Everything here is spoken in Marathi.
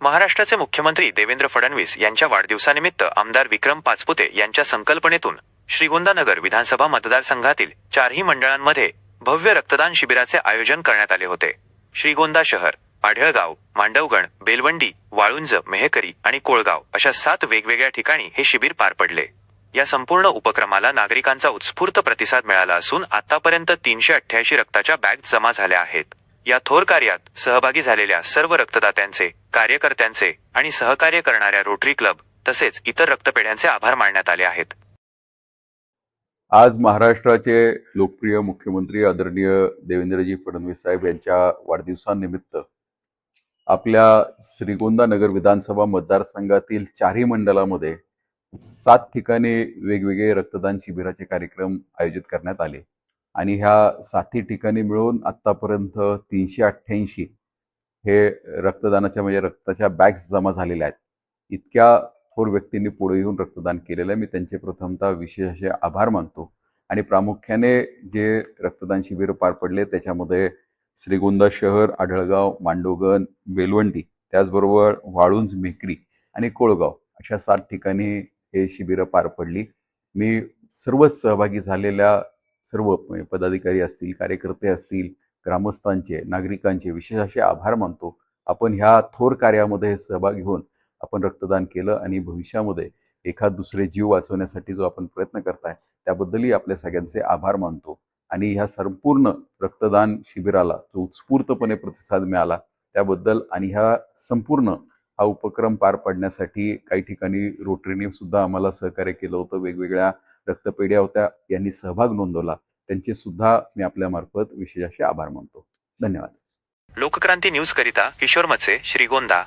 महाराष्ट्राचे मुख्यमंत्री देवेंद्र फडणवीस यांच्या वाढदिवसानिमित्त आमदार विक्रम पाचपुते यांच्या संकल्पनेतून श्रीगोंदा नगर विधानसभा मतदारसंघातील चारही मंडळांमध्ये भव्य रक्तदान शिबिराचे आयोजन करण्यात आले होते. श्रीगोंदा शहर, आढळगाव, मांडवगण, बेलवंडी, वाळुंज, मेहकरी आणि कोळगाव अशा 7 वेगवेगळ्या ठिकाणी हे शिबिर पार पडले. या संपूर्ण उपक्रमाला नागरिकांचा उत्स्फूर्त प्रतिसाद मिळाला असून आतापर्यंत 388 रक्ताच्या बॅग जमा झाल्या आहेत. या थोर कार्यात सहभागी झालेल्या सर्व रक्तदात्यांचे, कार्यकर्त्यांचे आणि सहकार्य करणाऱ्या रोटरी क्लब तसेच इतर रक्तपेढ्यांचे आभार मानण्यात आले आहेत. आज महाराष्ट्राचे लोकप्रिय मुख्यमंत्री आदरणीय देवेंद्रजी फडणवीस साहेब यांच्या वाढदिवसानिमित्त आपल्या श्रीगोंदा नगर विधानसभा मतदारसंघातील चारही मंडळामध्ये 7 ठिकाणी वेगवेगळे रक्तदान शिबिराचे कार्यक्रम आयोजित करण्यात आले आणि ह्या 7 ठिकाणी मिळून आतापर्यंत 388 हे रक्तदानाच्या म्हणजे रक्ताच्या बॅग्स जमा झालेल्या आहेत. इतक्या थोर व्यक्तींनी पुढे येऊन रक्तदान केलेलं आहे. मी त्यांचे प्रथमतः विशेष असे आभार मानतो. आणि प्रामुख्याने जे रक्तदान शिबिर पार पडले त्याच्यामध्ये श्रीगोंदा शहर, आढळगाव, मांडवगण, बेलवंडी, त्याचबरोबर वाळुंज, मेहकरी आणि कोळगाव अशा 7 ठिकाणी हे शिबिरं पार पडली. मी सर्वच सहभागी झालेल्या सर्व पदाधिकारी असतील, कार्यकर्ते असतील, ग्रामस्थांचे, नागरिकांचे विशेष असे आभार मानतो. आपण ह्या थोर कार्यामध्ये सहभागी होऊन आपण रक्तदान केलं आणि भविष्यामध्ये एखाद दुसरे जीव वाचवण्यासाठी जो आपण प्रयत्न करताय त्याबद्दलही आपल्या सगळ्यांचे आभार मानतो. आणि ह्या संपूर्ण रक्तदान शिबिराला जो उत्स्फूर्तपणे प्रतिसाद मिळाला त्याबद्दल आणि ह्या संपूर्ण हा उपक्रम पार पाडण्यासाठी काही ठिकाणी रोटरीने सुद्धा आम्हाला सहकार्य केलं होतं. वेगवेगळ्या रक्तपेढ्या होत्या, यांनी सहभाग नोंदवला, त्यांचे सुद्धा मी आपल्यामार्फत विशेष असे आभार मानतो. धन्यवाद. लोकक्रांती न्यूज करिता किशोर मत्से, श्रीगोंदा.